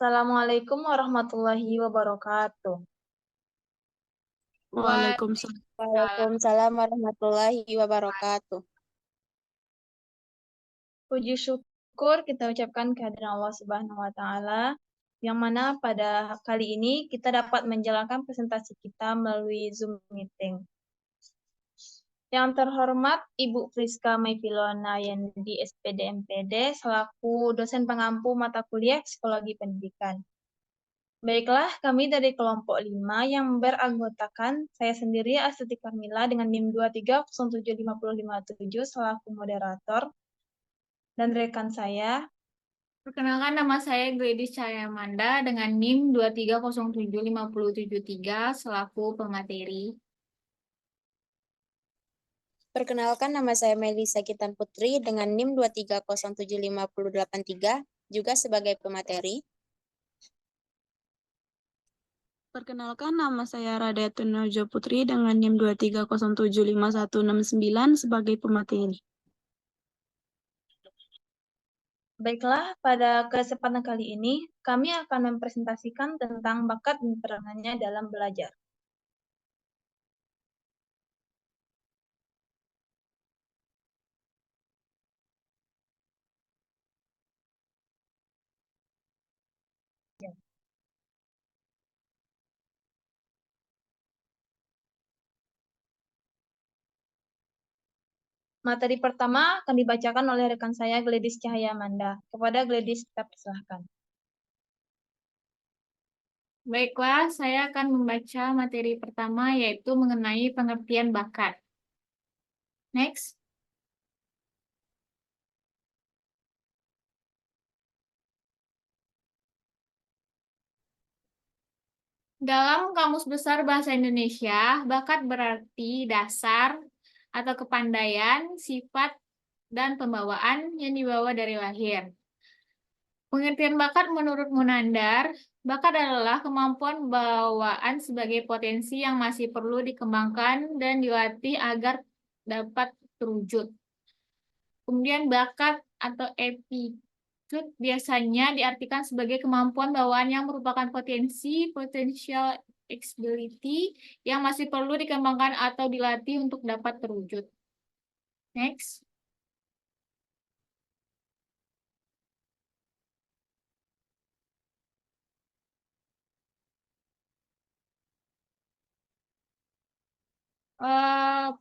Assalamualaikum warahmatullahi wabarakatuh. Waalaikumsalam. Waalaikumsalam warahmatullahi wabarakatuh. Puji syukur kita ucapkan kehadiran Allah Subhanahu wa taala yang mana pada kali ini kita dapat menjalankan presentasi kita melalui Zoom meeting. Yang terhormat Ibu Friska Maifilona Yendi SPD MPD selaku dosen pengampu mata kuliah Psikologi Pendidikan. Baiklah, kami dari kelompok 5 yang beranggotakan saya sendiri Astuti Kamila dengan NIM 2307557 selaku moderator dan rekan saya. Perkenalkan, nama saya Gladys Cahyamanda dengan NIM 2307573 selaku pemateri. Perkenalkan, nama saya Melisa Kitan Putri dengan NIM 2307583 juga sebagai pemateri. Perkenalkan, nama saya Radetun Narjo Putri dengan NIM 230755169 sebagai pemateri. Baiklah, pada kesempatan kali ini kami akan mempresentasikan tentang bakat dan peranannya dalam belajar. Materi pertama akan dibacakan oleh rekan saya Gladys Cahyamanda. Kepada Gladys kita persilahkan. Baiklah, saya akan membaca materi pertama yaitu mengenai pengertian bakat. Next. Dalam Kamus Besar Bahasa Indonesia, bakat berarti dasar atau kepandaian, sifat, dan pembawaan yang dibawa dari lahir. Pengertian bakat menurut Munandar, bakat adalah kemampuan bawaan sebagai potensi yang masih perlu dikembangkan dan dilatih agar dapat terwujud. Kemudian bakat atau aptitude biasanya diartikan sebagai kemampuan bawaan yang merupakan potential ability yang masih perlu dikembangkan atau dilatih untuk dapat terwujud. Next.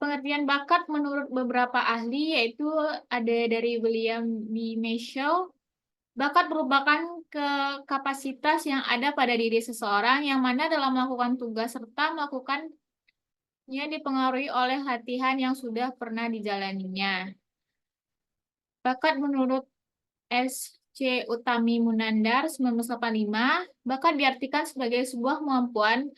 Pengertian bakat menurut beberapa ahli yaitu ada dari William B. Michel. Bakat merupakan kapasitas yang ada pada diri seseorang yang mana dalam melakukan tugas serta melakukannya dipengaruhi oleh latihan yang sudah pernah dijalaninya. Bakat menurut S.C. Utami Munandar 1985, bakat diartikan sebagai sebuah kemampuan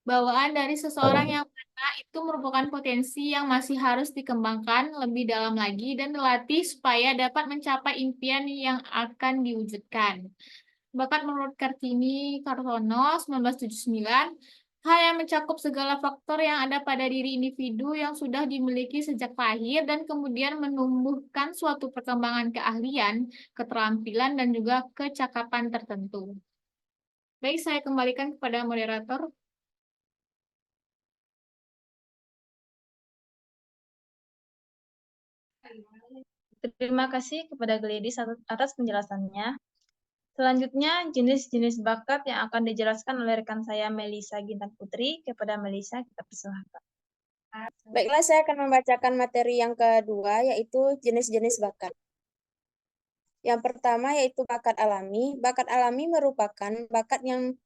bawaan dari seseorang yang mana itu merupakan potensi yang masih harus dikembangkan lebih dalam lagi dan dilatih supaya dapat mencapai impian yang akan diwujudkan. Bakat menurut Kartini Kartono 1979, hal yang mencakup segala faktor yang ada pada diri individu yang sudah dimiliki sejak lahir dan kemudian menumbuhkan suatu perkembangan keahlian, keterampilan, dan juga kecakapan tertentu. Baik, saya kembalikan kepada moderator. Terima kasih kepada Gladys atas penjelasannya. Selanjutnya, jenis-jenis bakat yang akan dijelaskan oleh rekan saya Melisa Gintan Putri. Kepada Melisa, kita persilahkan. Baiklah, saya akan membacakan materi yang kedua, yaitu jenis-jenis bakat. Yang pertama yaitu bakat alami. Bakat alami merupakan bakat yang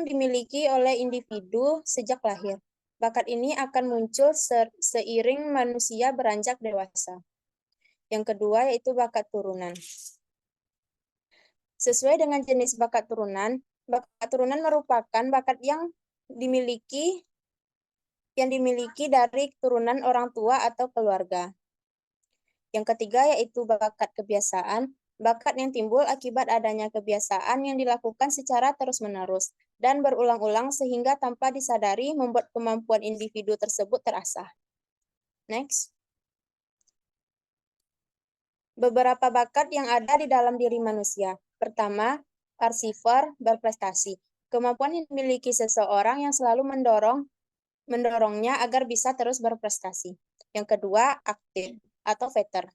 dimiliki oleh individu sejak lahir. Bakat ini akan muncul seiring manusia beranjak dewasa. Yang kedua yaitu bakat turunan. Sesuai dengan jenis bakat turunan merupakan bakat yang dimiliki dari turunan orang tua atau keluarga. Yang ketiga yaitu bakat kebiasaan. Bakat yang timbul akibat adanya kebiasaan yang dilakukan secara terus-menerus dan berulang-ulang sehingga tanpa disadari membuat kemampuan individu tersebut terasah. Next. Beberapa bakat yang ada di dalam diri manusia. Pertama, arsiver, berprestasi. Kemampuan yang dimiliki seseorang yang selalu mendorongnya agar bisa terus berprestasi. Yang kedua, aktif atau veter.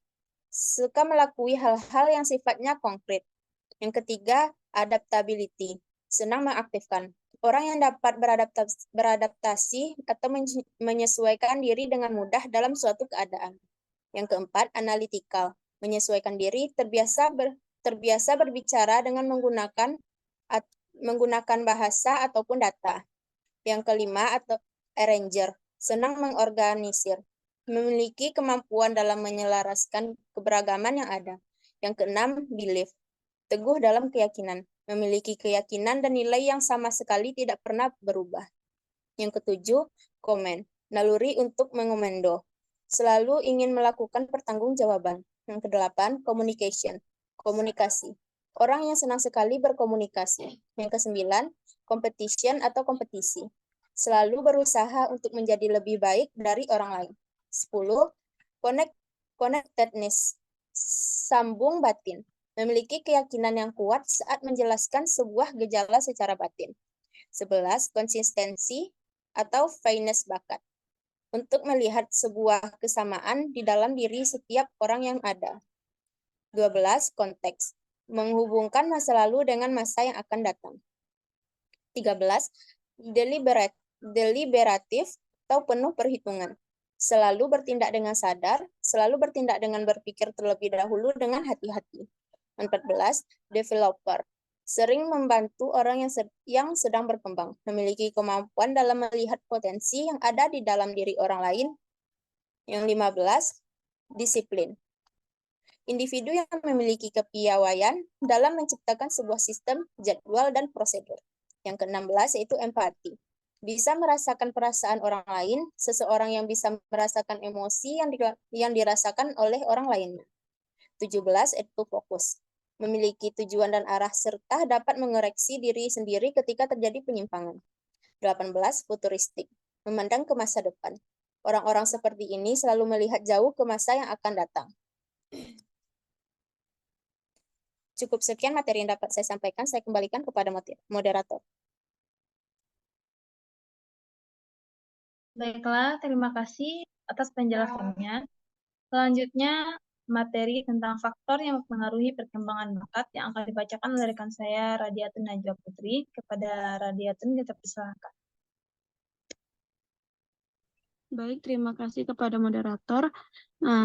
Suka melakukan hal-hal yang sifatnya konkret. Yang ketiga, adaptability. Senang mengaktifkan. Orang yang dapat beradaptasi atau menyesuaikan diri dengan mudah dalam suatu keadaan. Yang keempat, analytical. Menyesuaikan diri, terbiasa berbicara dengan menggunakan bahasa ataupun data. Yang kelima, atau arranger. Senang mengorganisir. Memiliki kemampuan dalam menyelaraskan keberagaman yang ada. Yang keenam, belief. Teguh dalam keyakinan. Memiliki keyakinan dan nilai yang sama sekali tidak pernah berubah. Yang ketujuh, comment. Naluri untuk mengomendo. Selalu ingin melakukan pertanggungjawaban. Yang kedelapan, communication. Komunikasi. Orang yang senang sekali berkomunikasi. Yang kesembilan, competition atau kompetisi. Selalu berusaha untuk menjadi lebih baik dari orang lain. 10. Connectedness. Sambung batin. Memiliki keyakinan yang kuat saat menjelaskan sebuah gejala secara batin. 11. Konsistensi atau fairness bakat. Untuk melihat sebuah kesamaan di dalam diri setiap orang yang ada. 12. Konteks. Menghubungkan masa lalu dengan masa yang akan datang. 13. Deliberatif atau penuh perhitungan. Selalu bertindak dengan sadar, selalu bertindak dengan berpikir terlebih dahulu dengan hati-hati. 14. Developer. Sering membantu orang yang sedang berkembang, memiliki kemampuan dalam melihat potensi yang ada di dalam diri orang lain. Yang 15. Disiplin. Individu yang memiliki kepiawaian dalam menciptakan sebuah sistem, jadwal, dan prosedur. Yang ke-16 yaitu empati. Bisa merasakan perasaan orang lain, seseorang yang bisa merasakan emosi yang dirasakan oleh orang lainnya. 17 itu fokus. Memiliki tujuan dan arah serta dapat mengoreksi diri sendiri ketika terjadi penyimpangan. 18 futuristik. Memandang ke masa depan. Orang-orang seperti ini selalu melihat jauh ke masa yang akan datang. Cukup sekian materi yang dapat saya sampaikan. Saya kembalikan kepada moderator. Baiklah, terima kasih atas penjelasannya. Selanjutnya, materi tentang faktor yang mempengaruhi perkembangan bakat yang akan dibacakan oleh rekan saya, Radiatun Najwa Putri. Kepada Radiatun, kita persilakan. Baik, terima kasih kepada moderator.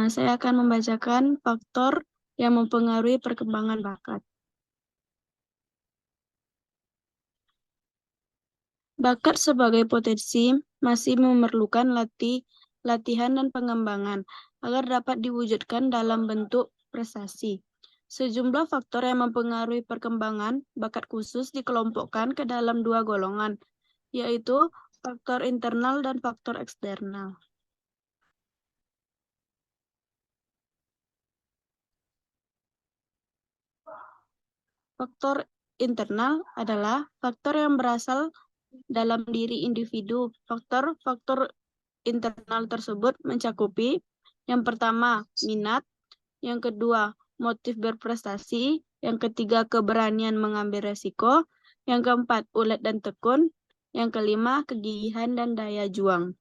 Saya akan membacakan faktor yang mempengaruhi perkembangan bakat. Bakat sebagai potensi masih memerlukan latihan dan pengembangan agar dapat diwujudkan dalam bentuk prestasi. Sejumlah faktor yang mempengaruhi perkembangan bakat khusus dikelompokkan ke dalam dua golongan, yaitu faktor internal dan faktor eksternal. Faktor internal adalah faktor yang berasal dalam diri individu. Faktor-faktor internal tersebut mencakupi yang pertama, minat, yang kedua, motif berprestasi, yang ketiga, keberanian mengambil resiko, yang keempat, ulet dan tekun, yang kelima, kegigihan dan daya juang.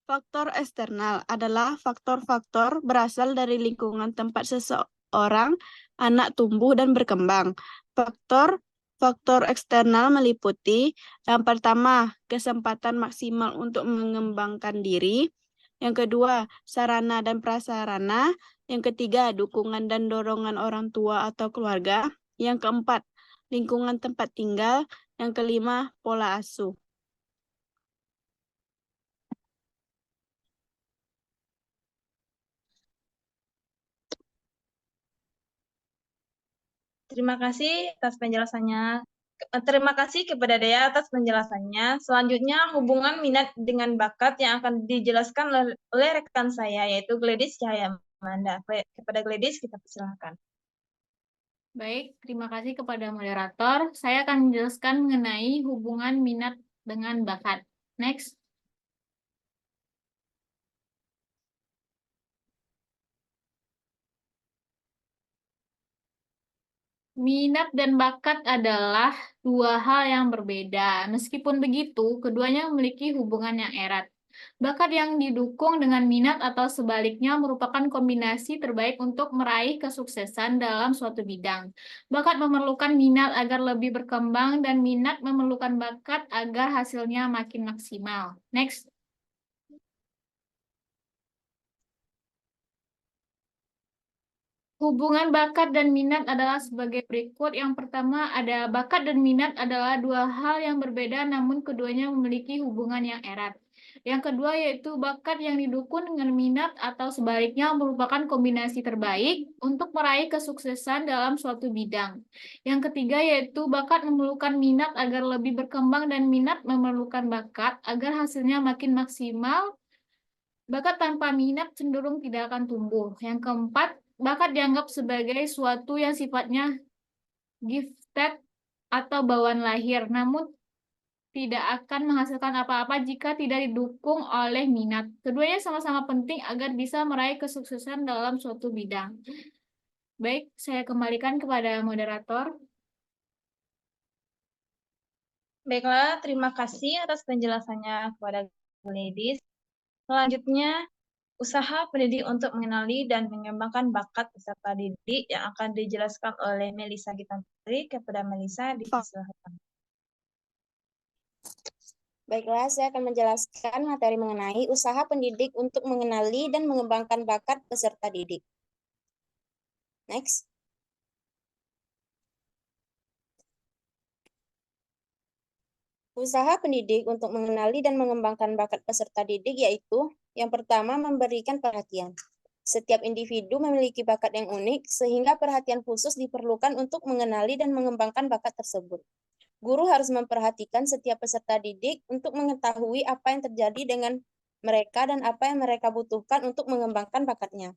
Faktor eksternal adalah faktor-faktor berasal dari lingkungan tempat seseorang anak tumbuh dan berkembang. Faktor eksternal meliputi yang pertama, kesempatan maksimal untuk mengembangkan diri. Yang kedua, sarana dan prasarana. Yang ketiga, dukungan dan dorongan orang tua atau keluarga. Yang keempat, lingkungan tempat tinggal. Yang kelima, pola asuh. Terima kasih atas penjelasannya. Terima kasih kepada Dea atas penjelasannya. Selanjutnya, hubungan minat dengan bakat yang akan dijelaskan oleh rekan saya, yaitu Gladys Cahaya Amanda. Kepada Gladys, kita persilahkan. Baik, terima kasih kepada moderator. Saya akan menjelaskan mengenai hubungan minat dengan bakat. Next. Minat dan bakat adalah dua hal yang berbeda. Meskipun begitu, keduanya memiliki hubungan yang erat. Bakat yang didukung dengan minat atau sebaliknya merupakan kombinasi terbaik untuk meraih kesuksesan dalam suatu bidang. Bakat memerlukan minat agar lebih berkembang dan minat memerlukan bakat agar hasilnya makin maksimal. Next. Hubungan bakat dan minat adalah sebagai berikut. Yang pertama, ada bakat dan minat adalah dua hal yang berbeda namun keduanya memiliki hubungan yang erat. Yang kedua yaitu bakat yang didukung dengan minat atau sebaliknya merupakan kombinasi terbaik untuk meraih kesuksesan dalam suatu bidang. Yang ketiga yaitu bakat memerlukan minat agar lebih berkembang dan minat memerlukan bakat agar hasilnya makin maksimal. Bakat tanpa minat cenderung tidak akan tumbuh. Yang keempat, bakat dianggap sebagai suatu yang sifatnya gifted atau bawaan lahir, namun tidak akan menghasilkan apa-apa jika tidak didukung oleh minat. Keduanya sama-sama penting agar bisa meraih kesuksesan dalam suatu bidang. Baik, saya kembalikan kepada moderator. Baiklah, terima kasih atas penjelasannya kepada ladies. Selanjutnya, usaha pendidik untuk mengenali dan mengembangkan bakat peserta didik yang akan dijelaskan oleh Melisa Gitantri. Kepada Melisa, dipersilakan. Baiklah, saya akan menjelaskan materi mengenai usaha pendidik untuk mengenali dan mengembangkan bakat peserta didik. Next. Usaha pendidik untuk mengenali dan mengembangkan bakat peserta didik yaitu yang pertama memberikan perhatian. Setiap individu memiliki bakat yang unik sehingga perhatian khusus diperlukan untuk mengenali dan mengembangkan bakat tersebut. Guru harus memperhatikan setiap peserta didik untuk mengetahui apa yang terjadi dengan mereka dan apa yang mereka butuhkan untuk mengembangkan bakatnya.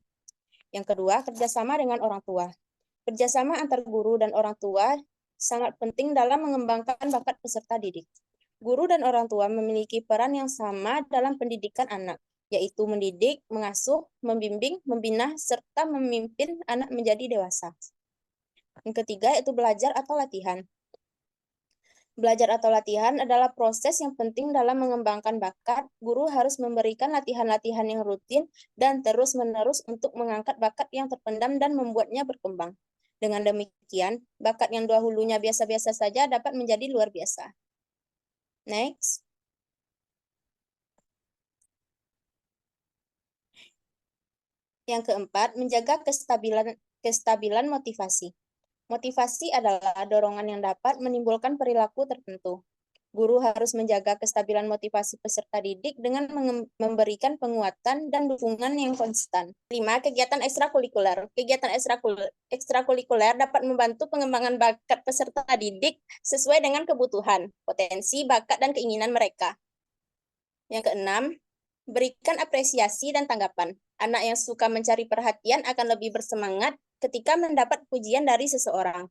Yang kedua, kerjasama dengan orang tua. Kerjasama antar guru dan orang tua sangat penting dalam mengembangkan bakat peserta didik. Guru dan orang tua memiliki peran yang sama dalam pendidikan anak, yaitu mendidik, mengasuh, membimbing, membina, serta memimpin anak menjadi dewasa. Yang ketiga, yaitu belajar atau latihan. Belajar atau latihan adalah proses yang penting dalam mengembangkan bakat. Guru harus memberikan latihan-latihan yang rutin dan terus-menerus untuk mengangkat bakat yang terpendam dan membuatnya berkembang. Dengan demikian, bakat yang dahulunya biasa-biasa saja dapat menjadi luar biasa. Next. Yang keempat, menjaga kestabilan motivasi. Motivasi adalah dorongan yang dapat menimbulkan perilaku tertentu. Guru harus menjaga kestabilan motivasi peserta didik dengan memberikan penguatan dan dukungan yang konstan. 5. Kegiatan ekstrakurikuler. Kegiatan ekstrakurikuler dapat membantu pengembangan bakat peserta didik sesuai dengan kebutuhan, potensi, bakat, dan keinginan mereka. Yang keenam, berikan apresiasi dan tanggapan. Anak yang suka mencari perhatian akan lebih bersemangat ketika mendapat pujian dari seseorang.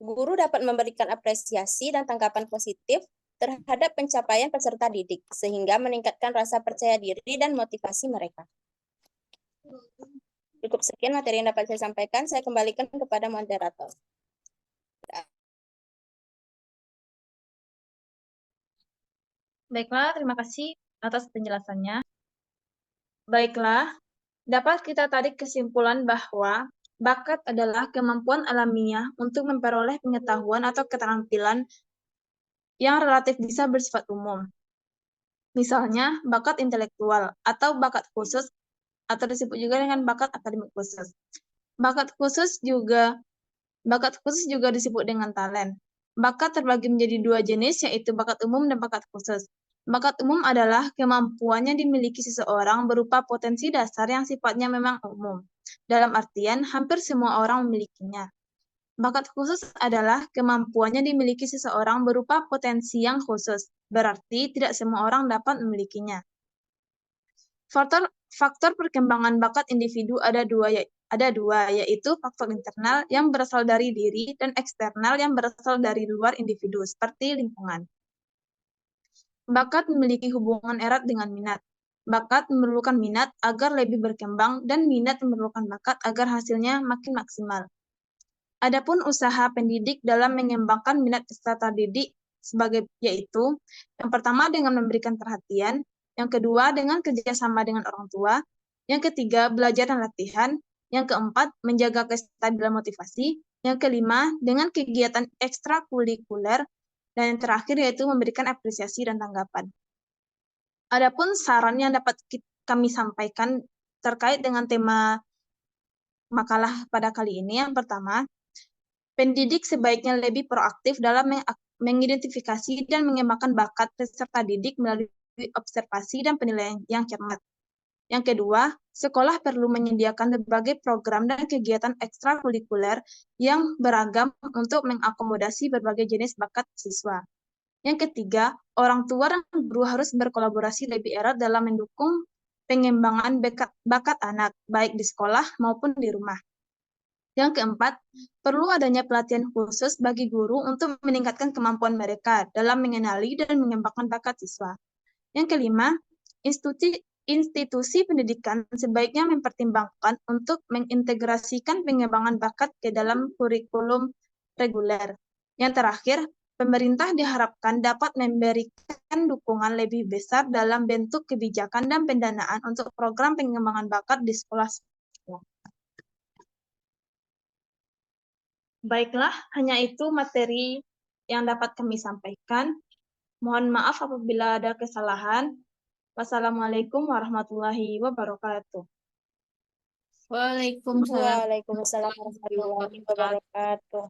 Guru dapat memberikan apresiasi dan tanggapan positif terhadap pencapaian peserta didik, sehingga meningkatkan rasa percaya diri dan motivasi mereka. Cukup sekian materi yang dapat saya sampaikan. Saya kembalikan kepada moderator. Baiklah, terima kasih atas penjelasannya. Baiklah, dapat kita tarik kesimpulan bahwa bakat adalah kemampuan alamiah untuk memperoleh pengetahuan atau keterampilan yang relatif bisa bersifat umum. Misalnya, bakat intelektual atau bakat khusus atau disebut juga dengan bakat akademik khusus. Bakat khusus juga disebut dengan talent. Bakat terbagi menjadi dua jenis, yaitu bakat umum dan bakat khusus. Bakat umum adalah kemampuannya dimiliki seseorang berupa potensi dasar yang sifatnya memang umum. Dalam artian, hampir semua orang memilikinya. Bakat khusus adalah kemampuannya dimiliki seseorang berupa potensi yang khusus, berarti tidak semua orang dapat memilikinya. Faktor perkembangan bakat individu ada dua, yaitu faktor internal yang berasal dari diri dan eksternal yang berasal dari luar individu, seperti lingkungan. Bakat memiliki hubungan erat dengan minat. Bakat memerlukan minat agar lebih berkembang, dan minat memerlukan bakat agar hasilnya makin maksimal. Adapun usaha pendidik dalam mengembangkan minat peserta didik yaitu yang pertama dengan memberikan perhatian, yang kedua dengan kerjasama dengan orang tua, yang ketiga belajar dan latihan, yang keempat menjaga kestabilan motivasi, yang kelima dengan kegiatan ekstrakurikuler, dan yang terakhir yaitu memberikan apresiasi dan tanggapan. Adapun saran yang dapat kami sampaikan terkait dengan tema makalah pada kali ini, yang pertama, pendidik sebaiknya lebih proaktif dalam mengidentifikasi dan mengembangkan bakat peserta didik melalui observasi dan penilaian yang cermat. Yang kedua, sekolah perlu menyediakan berbagai program dan kegiatan ekstrakurikuler yang beragam untuk mengakomodasi berbagai jenis bakat siswa. Yang ketiga, orang tua dan guru harus berkolaborasi lebih erat dalam mendukung pengembangan bakat anak, baik di sekolah maupun di rumah. Yang keempat, perlu adanya pelatihan khusus bagi guru untuk meningkatkan kemampuan mereka dalam mengenali dan mengembangkan bakat siswa. Yang kelima, institusi pendidikan sebaiknya mempertimbangkan untuk mengintegrasikan pengembangan bakat ke dalam kurikulum reguler. Yang terakhir, pemerintah diharapkan dapat memberikan dukungan lebih besar dalam bentuk kebijakan dan pendanaan untuk program pengembangan bakat di sekolah. Baiklah, hanya itu materi yang dapat kami sampaikan. Mohon maaf apabila ada kesalahan. Wassalamualaikum warahmatullahi wabarakatuh. Waalaikumsalam. Waalaikumsalam warahmatullahi wabarakatuh.